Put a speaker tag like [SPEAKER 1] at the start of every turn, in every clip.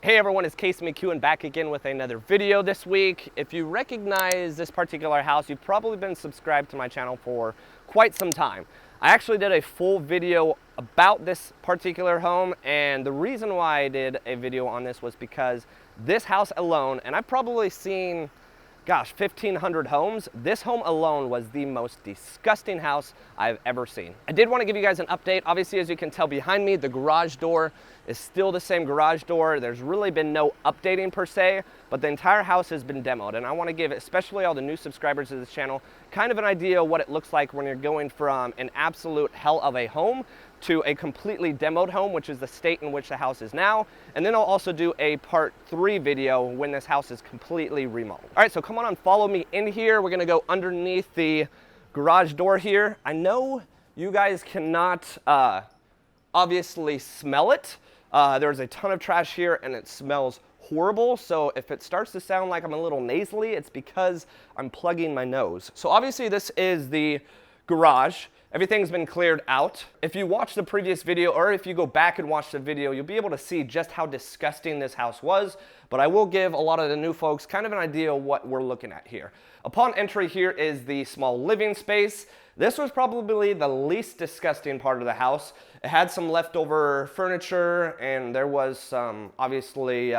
[SPEAKER 1] Hey everyone, it's McKeown back again with another video this week. If you recognize this particular house, you've probably been subscribed to my channel for quite some time. I actually did a full video about this particular home, and the reason why I did a video on this was because this house alone, and I've probably seen, 1,500 homes. This home alone was the most disgusting house I've ever seen. I did want to give you guys an update. Obviously, as you can tell behind me, the garage door is still the same garage door. There's really been no updating per se, but the entire house has been demoed. And I want to give, especially all the new subscribers to this channel, kind of an idea of what it looks like when you're going from an absolute hell of a home to a completely demoed home, which is the state in which the house is now. And then I'll also do a part 3 video when this house is completely remodeled. All right, so come on and follow me in here. We're gonna go underneath the garage door here. I know you guys cannot obviously smell it. There's a ton of trash here and it smells horrible. So if it starts to sound like I'm a little nasally, it's because I'm plugging my nose. So obviously this is the garage. Everything's been cleared out. If you watch the previous video, or if you go back and watch the video, you'll be able to see just how disgusting this house was, but I will give a lot of the new folks kind of an idea of what we're looking at here. Upon entry here is the small living space. This was probably the least disgusting part of the house. It had some leftover furniture, and there was some, obviously,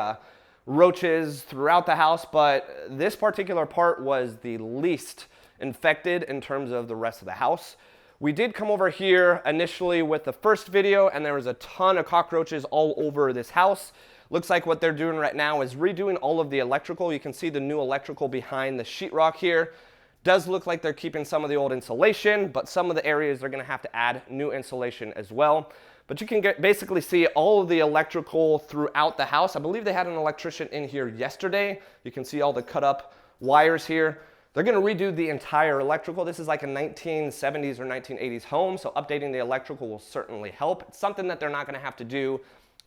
[SPEAKER 1] roaches throughout the house, but this particular part was the least infected in terms of the rest of the house. We did come over here initially with the first video, and there was a ton of cockroaches all over this house. Looks like what they're doing right now is redoing all of the electrical. You can see the new electrical behind the sheetrock here. Does look like they're keeping some of the old insulation, but some of the areas they're gonna have to add new insulation as well. But you can basically see all of the electrical throughout the house. I believe they had an electrician in here yesterday. You can see all the cut up wires here. They're gonna redo the entire electrical. This is like a 1970s or 1980s home, so updating the electrical will certainly help. It's something that they're not gonna have to do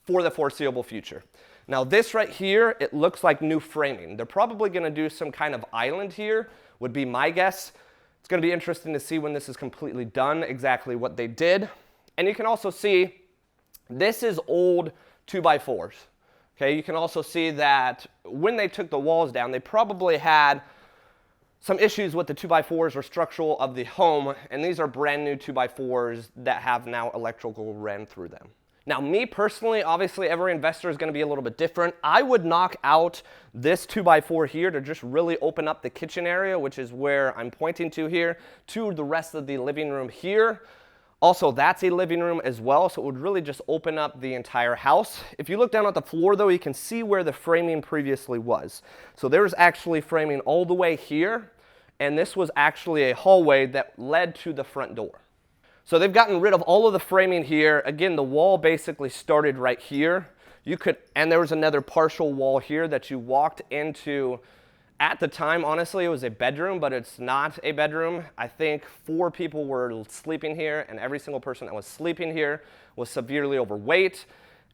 [SPEAKER 1] for the foreseeable future. Now this right here, it looks like new framing. They're probably gonna do some kind of island here, would be my guess. It's gonna be interesting to see when this is completely done, exactly what they did. And you can also see, this is old 2x4s. Okay, you can also see that when they took the walls down, they probably had some issues with the 2x4s or structural of the home, and these are brand new 2x4s that have now electrical ran through them. Now me personally, obviously every investor is going to be a little bit different. I would knock out this 2x4 here to just really open up the kitchen area, which is where I'm pointing to here, to the rest of the living room here. Also, that's a living room as well, so it would really just open up the entire house. If you look down at the floor though, you can see where the framing previously was. So there's actually framing all the way here, and this was actually a hallway that led to the front door. So they've gotten rid of all of the framing here. Again, the wall basically started right here. And there was another partial wall here that you walked into. At the time, honestly, it was a bedroom, but it's not a bedroom. I think 4 people were sleeping here, and every single person that was sleeping here was severely overweight,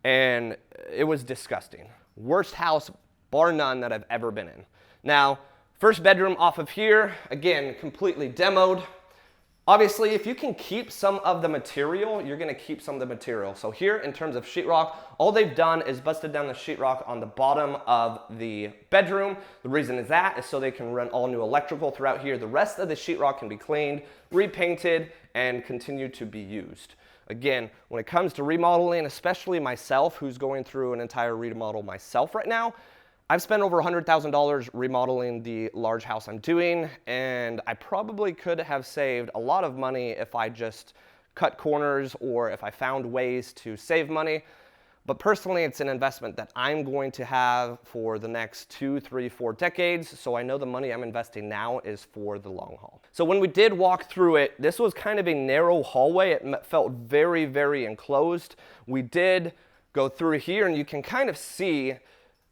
[SPEAKER 1] and it was disgusting. Worst house, bar none, that I've ever been in. Now, first bedroom off of here, again, completely demoed. Obviously, if you can keep some of the material, you're gonna keep some of the material. So here, in terms of sheetrock, all they've done is busted down the sheetrock on the bottom of the bedroom. The reason is that is so they can run all new electrical throughout here. The rest of the sheetrock can be cleaned, repainted, and continue to be used. Again, when it comes to remodeling, especially myself, who's going through an entire remodel myself right now, I've spent over $100,000 remodeling the large house I'm doing, and I probably could have saved a lot of money if I just cut corners or if I found ways to save money. But personally, it's an investment that I'm going to have for the next 2, 3, 4 decades, so I know the money I'm investing now is for the long haul. So when we did walk through it, this was kind of a narrow hallway. It felt very, very enclosed. We did go through here, and you can kind of see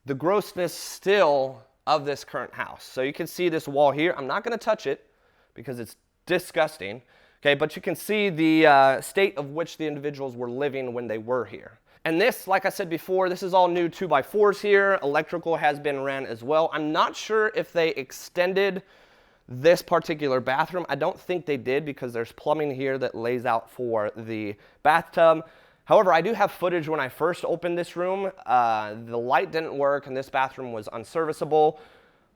[SPEAKER 1] the grossness still of this current house. So you can see this wall here. I'm not going to touch it because it's disgusting. Okay, but you can see the state of which the individuals were living when they were here. And this, like I said before, this is all new 2x4s here. Electrical has been ran as well. I'm not sure if they extended this particular bathroom. I don't think they did because there's plumbing here that lays out for the bathtub. However, I do have footage when I first opened this room. The light didn't work and this bathroom was unserviceable,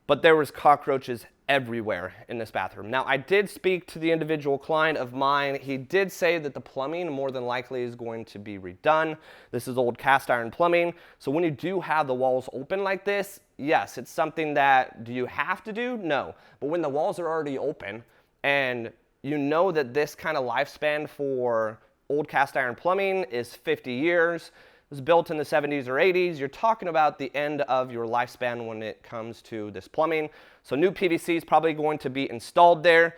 [SPEAKER 1] but there was cockroaches everywhere in this bathroom. Now, I did speak to the individual client of mine. He did say that the plumbing more than likely is going to be redone. This is old cast iron plumbing. So when you do have the walls open like this, yes, it's something that, do you have to do? No. But when the walls are already open and you know that this kind of lifespan for old cast iron plumbing is 50 years, it was built in the 70s or 80s, you're talking about the end of your lifespan when it comes to this plumbing. So new PVC is probably going to be installed there.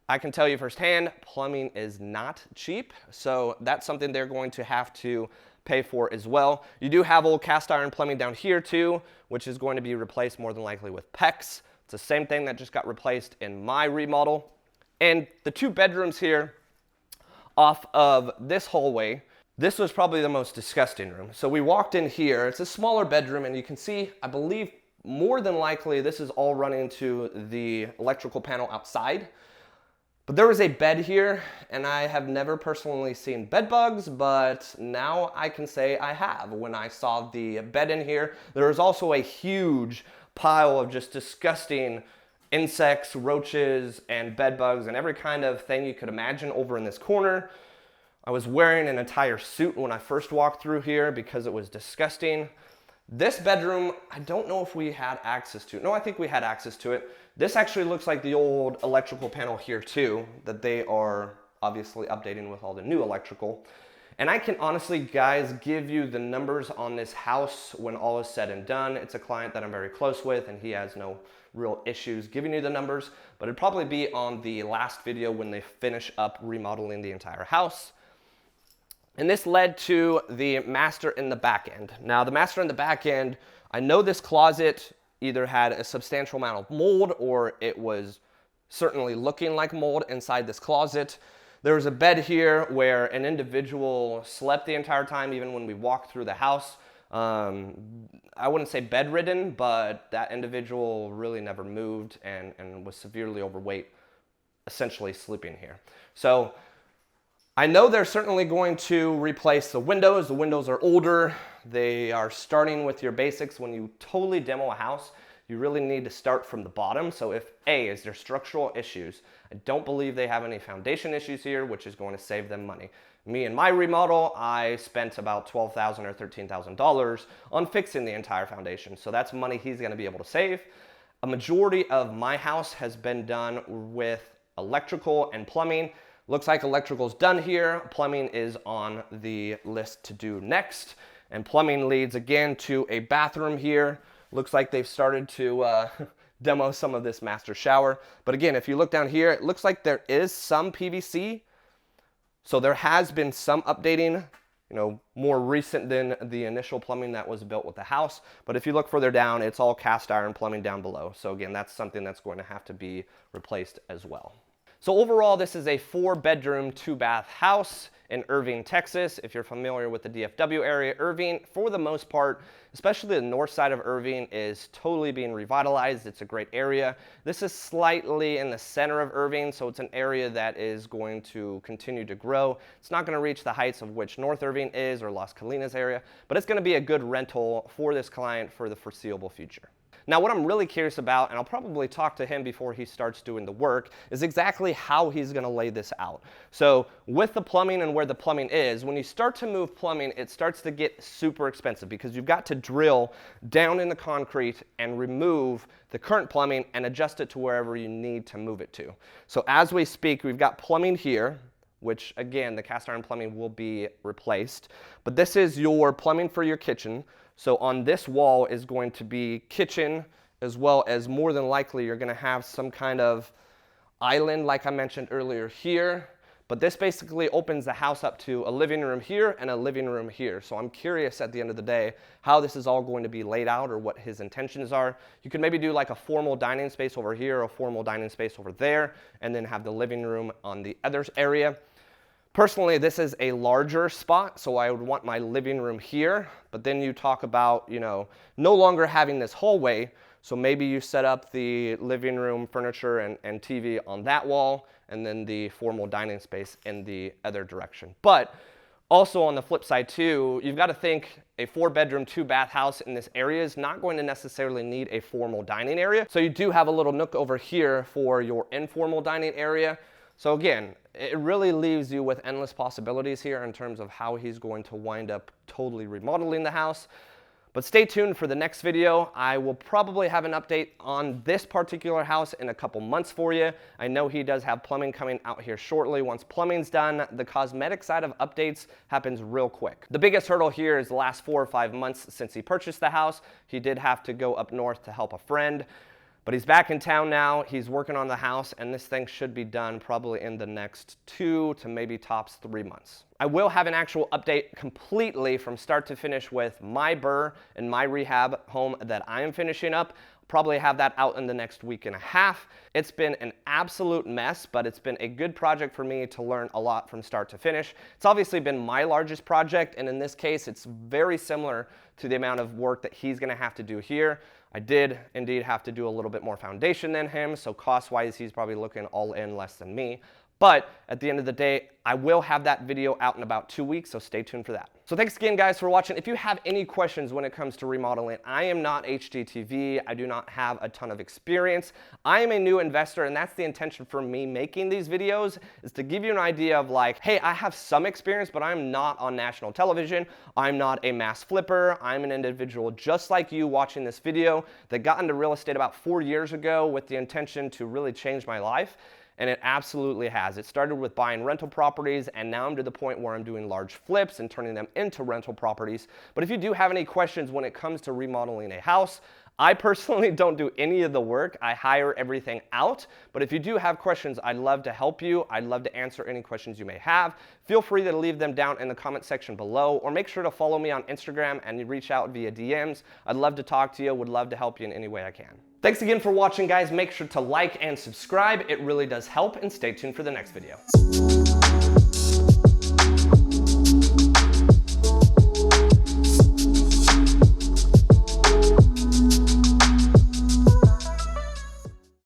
[SPEAKER 1] I can tell you firsthand, plumbing is not cheap, so that's something they're going to have to pay for as well. You do have old cast iron plumbing down here too, which is going to be replaced more than likely with PEX. It's the same thing that just got replaced in my remodel. And the 2 bedrooms here off of this hallway, this was probably the most disgusting room. So we walked in here, it's a smaller bedroom, and you can see, I believe more than likely this is all running to the electrical panel outside. But there was a bed here, and I have never personally seen bed bugs, but now I can say I have. When I saw the bed in here, there was also a huge pile of just disgusting insects, roaches, and bed bugs, and every kind of thing you could imagine over in this corner. I was wearing an entire suit when I first walked through here because it was disgusting. This bedroom, I don't know if we had access to it. No, I think we had access to it. This actually looks like the old electrical panel here too, that they are obviously updating with all the new electrical. And I can honestly, guys, give you the numbers on this house when all is said and done. It's a client that I'm very close with and he has no real issues giving you the numbers, but it'd probably be on the last video when they finish up remodeling the entire house. And this led to the master in the back end. Now, the master in the back end, I know this closet either had a substantial amount of mold or it was certainly looking like mold inside this closet. There was a bed here where an individual slept the entire time, even when we walked through the house. I wouldn't say bedridden, but that individual really never moved and was severely overweight, essentially sleeping here. So I know they're certainly going to replace the windows. The windows are older. They are starting with your basics. When you totally demo a house, you really need to start from the bottom. So if A, is there structural issues? I don't believe they have any foundation issues here, which is going to save them money. Me and my remodel, I spent about $12,000 or $13,000 on fixing the entire foundation. So that's money he's going to be able to save. A majority of my house has been done with electrical and plumbing. Looks like electrical's done here. Plumbing is on the list to do next. And plumbing leads again to a bathroom here. Looks like they've started to demo some of this master shower. But again, if you look down here, it looks like there is some PVC. So there has been some updating, more recent than the initial plumbing that was built with the house. But if you look further down, it's all cast iron plumbing down below. So again, that's something that's going to have to be replaced as well. So overall, this is a 4-bedroom, 2-bath house in Irving, Texas. If you're familiar with the DFW area, Irving, for the most part, especially the north side of Irving, is totally being revitalized. It's a great area. This is slightly in the center of Irving, so it's an area that is going to continue to grow. It's not going to reach the heights of which North Irving is or Las Colinas area, but it's going to be a good rental for this client for the foreseeable future. Now, what I'm really curious about, and I'll probably talk to him before he starts doing the work, is exactly how he's going to lay this out. So with the plumbing and where the plumbing is, when you start to move plumbing, it starts to get super expensive because you've got to drill down in the concrete and remove the current plumbing and adjust it to wherever you need to move it to. So as we speak, we've got plumbing here, which again, the cast iron plumbing will be replaced. But this is your plumbing for your kitchen. So on this wall is going to be kitchen, as well as more than likely you're going to have some kind of island like I mentioned earlier here. But this basically opens the house up to a living room here and a living room here. So I'm curious at the end of the day how this is all going to be laid out or what his intentions are. You could maybe do like a formal dining space over here, a formal dining space over there, and then have the living room on the other area. Personally, this is a larger spot, so I would want my living room here, but then you talk about, no longer having this hallway, so maybe you set up the living room furniture and TV on that wall, and then the formal dining space in the other direction. But Also on the flip side too, you've got to think a 4-bedroom, 2-bath house in this area is not going to necessarily need a formal dining area. So you do have a little nook over here for your informal dining area. So again, it really leaves you with endless possibilities here in terms of how he's going to wind up totally remodeling the house. But stay tuned for the next video. I will probably have an update on this particular house in a couple months for you. I know he does have plumbing coming out here shortly. Once plumbing's done, the cosmetic side of updates happens real quick. The biggest hurdle here is the last 4 or 5 months since he purchased the house. He did have to go up north to help a friend. But he's back in town now, he's working on the house, and this thing should be done probably in the next 2 to maybe tops 3 months. I will have an actual update completely from start to finish with my burr and my rehab home that I am finishing up. Probably have that out in the next week and a half. It's been an absolute mess, but it's been a good project for me to learn a lot from start to finish. It's obviously been my largest project, and in this case, it's very similar to the amount of work that he's gonna have to do here. I did indeed have to do a little bit more foundation than him, so cost-wise, he's probably looking all in less than me. But at the end of the day, I will have that video out in about 2 weeks, so stay tuned for that. So thanks again, guys, for watching. If you have any questions when it comes to remodeling, I am not HGTV. I do not have a ton of experience. I am a new investor, and that's the intention for me making these videos, is to give you an idea of like, hey, I have some experience, but I'm not on national television. I'm not a mass flipper. I'm an individual just like you watching this video that got into real estate about 4 years ago with the intention to really change my life. And it absolutely has. It started with buying rental properties, and now I'm to the point where I'm doing large flips and turning them into rental properties. But if you do have any questions when it comes to remodeling a house, I personally don't do any of the work. I hire everything out. But if you do have questions, I'd love to help you. I'd love to answer any questions you may have. Feel free to leave them down in the comment section below, or make sure to follow me on Instagram and reach out via DMs. I'd love to talk to you. Would love to help you in any way I can. Thanks again for watching, guys. Make sure to like and subscribe. It really does help, and stay tuned for the next video.